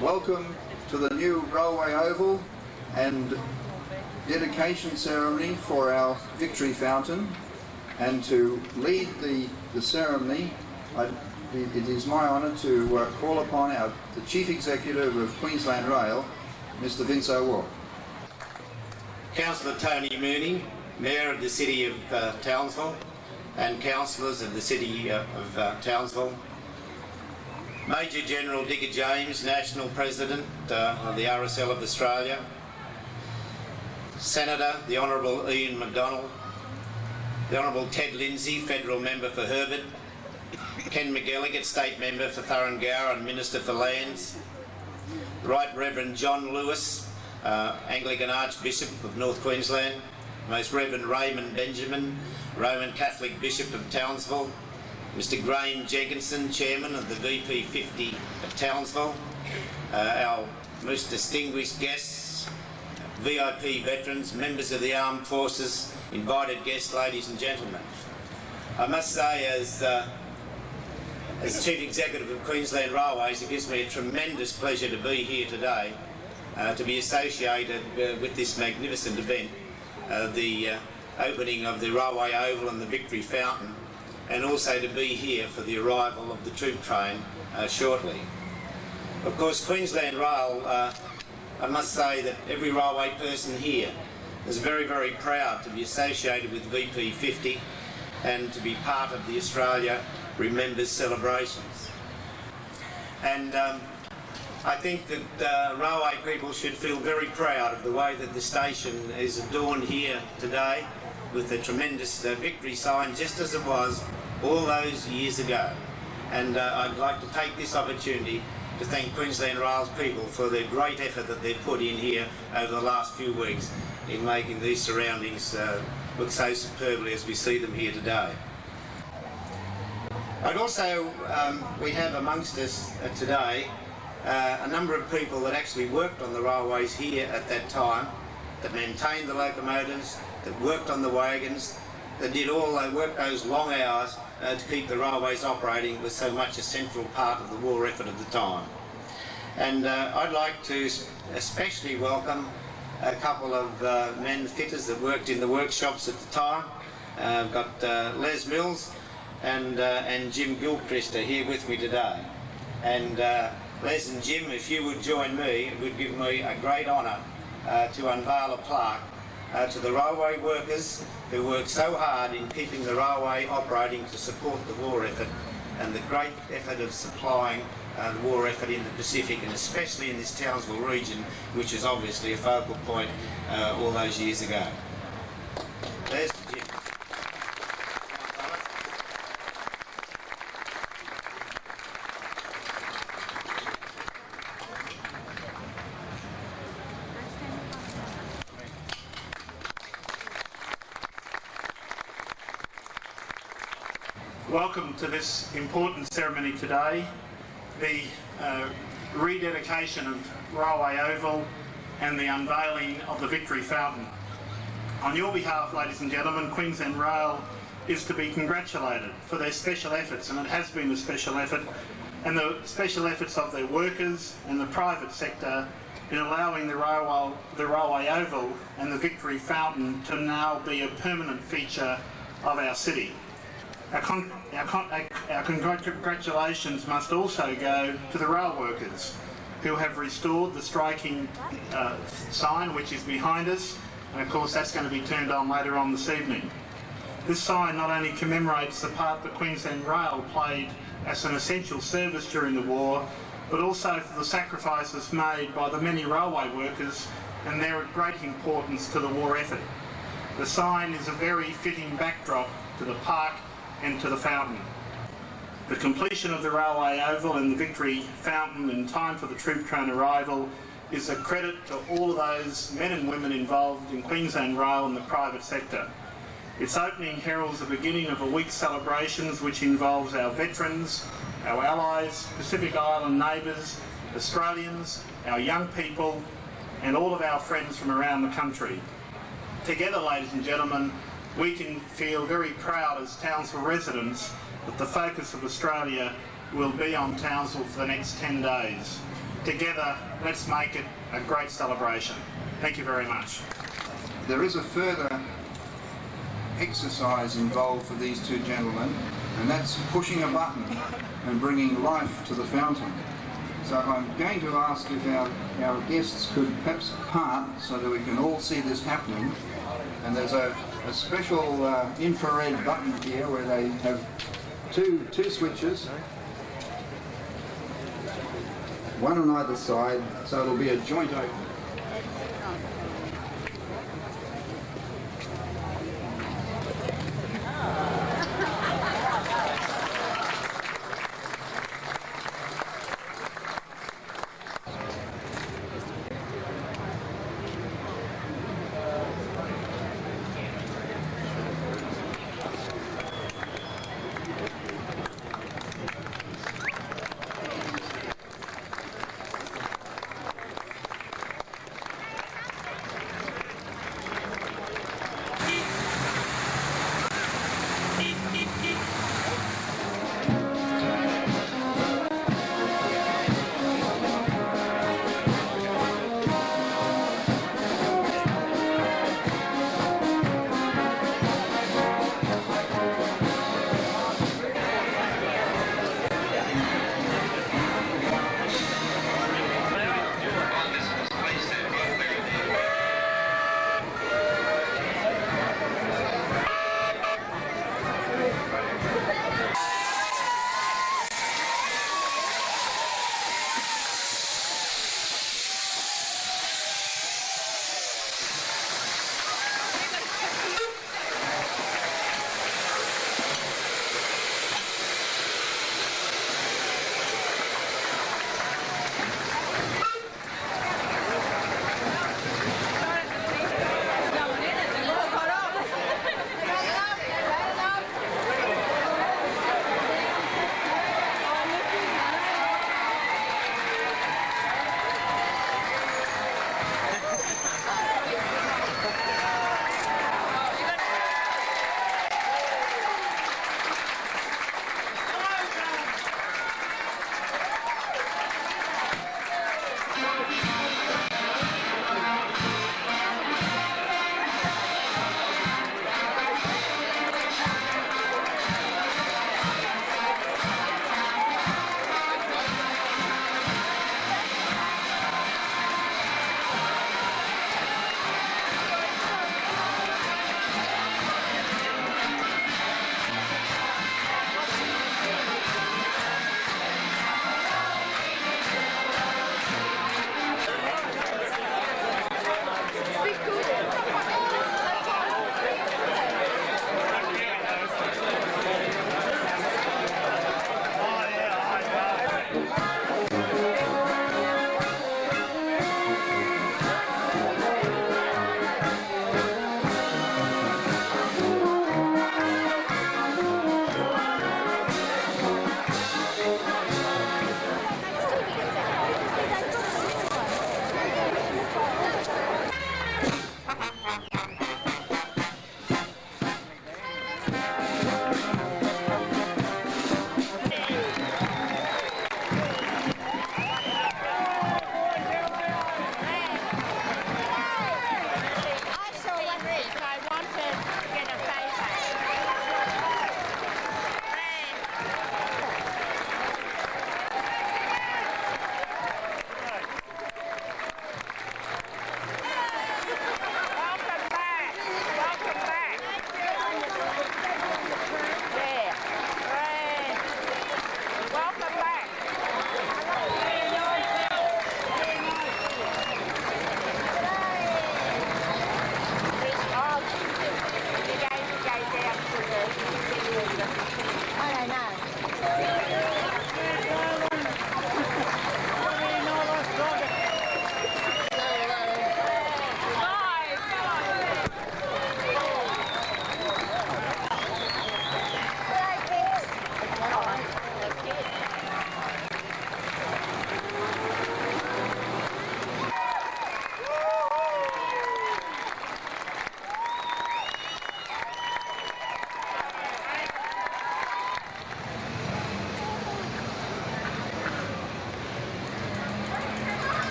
welcome to the new railway oval and dedication ceremony for our victory fountain. And to lead the ceremony, it is my honour to call upon the Chief Executive of Queensland Rail, Mr. Vince O'Rourke. Councillor Tony Mooney, Mayor of the City of Townsville, and Councillors of the City of Townsville, Major General Digger James, National President of the RSL of Australia, Senator the Honourable Ian McDonald, the Honourable Ted Lindsay, Federal Member for Herbert, Ken McGilligan, State Member for Thurungower and Minister for Lands, the Right Reverend John Lewis, Anglican Archbishop of North Queensland, Most Reverend Raymond Benjamin, Roman Catholic Bishop of Townsville, Mr. Graham Jenkinson, Chairman of the VP50 of Townsville, our most distinguished guests, VIP veterans, members of the armed forces, invited guests, ladies and gentlemen. I must say, as Chief Executive of Queensland Railways, it gives me a tremendous pleasure to be here today, to be associated with this magnificent event, the opening of the Railway Oval and the Victory Fountain, and also to be here for the arrival of the troop train shortly. Of course, Queensland Rail, I must say that every railway person here is very, very proud to be associated with VP50 and to be part of the Australia Remembers Celebrations. And I think that railway people should feel very proud of the way that the station is adorned here today with the tremendous victory sign, just as it was all those years ago. And I'd like to take this opportunity to thank Queensland Rail's people for their great effort that they've put in here over the last few weeks in making these surroundings look so superbly as we see them here today. I'd also, we have amongst us today a number of people that actually worked on the railways here at that time, that maintained the locomotives, that worked on the wagons, that worked those long hours to keep the railways operating with so much a central part of the war effort at the time. And I'd like to especially welcome a couple of men fitters that worked in the workshops at the time. I've got Les Mills and Jim Gilchrist are here with me today. And Les and Jim, if you would join me, it would give me a great honour to unveil a plaque to the railway workers who worked so hard in keeping the railway operating to support the war effort and the great effort of supplying the war effort in the Pacific, and especially in this Townsville region, which is obviously a focal point all those years ago. There's Jim. Welcome to this important ceremony today, the rededication of Railway Oval and the unveiling of the Victory Fountain. On your behalf, ladies and gentlemen, Queensland Rail is to be congratulated for their special efforts, and it has been a special effort, and the special efforts of their workers and the private sector in allowing the Railway Oval and the Victory Fountain to now be a permanent feature of our city. Our congratulations must also go to the rail workers who have restored the striking sign which is behind us, and of course that's going to be turned on later on this evening. This sign not only commemorates the part that Queensland Rail played as an essential service during the war, but also for the sacrifices made by the many railway workers and their great importance to the war effort. The sign is a very fitting backdrop to the park and to the fountain. The completion of the Railway Oval and the Victory Fountain in time for the troop train arrival is a credit to all of those men and women involved in Queensland Rail and the private sector. Its opening heralds the beginning of a week's celebrations which involves our veterans, our allies, Pacific Island neighbours, Australians, our young people, and all of our friends from around the country. Together, ladies and gentlemen, we can feel very proud as Townsville residents that the focus of Australia will be on Townsville for the next 10 days. together, let's make it a great celebration. Thank you very much. There is a further exercise involved for these two gentlemen, and that's pushing a button and bringing life to the fountain. So I'm going to ask if our guests could perhaps part so that we can all see this happening. And there's a special infrared button here where they have two switches, one on either side, so it'll be a joint open.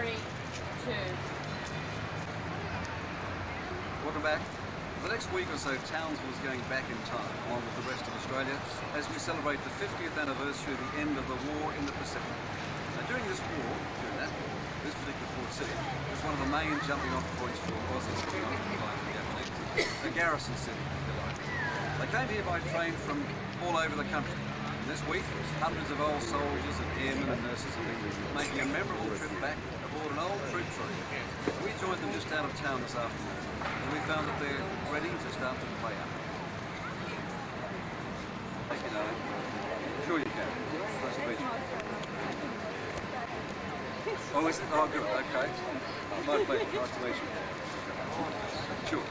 3, 2. Welcome back. For the next week or so, Townsville is going back in time, along with the rest of Australia, as we celebrate the 50th anniversary of the end of the war in the Pacific. Now, during this particular port city was one of the main jumping off points for Aussies to occupy the Japanese, a garrison city, if you like. They came here by train from all over the country. And this week, hundreds of old soldiers and airmen and nurses have been making a memorable trip back aboard an old troop train. We joined them just out of town this afternoon, and we found that they're ready to start the play up. Thank you, darling. Sure you can. Nice to meet you. Oh, is it? Oh, good. Okay. My pleasure. Nice to meet you. Sure.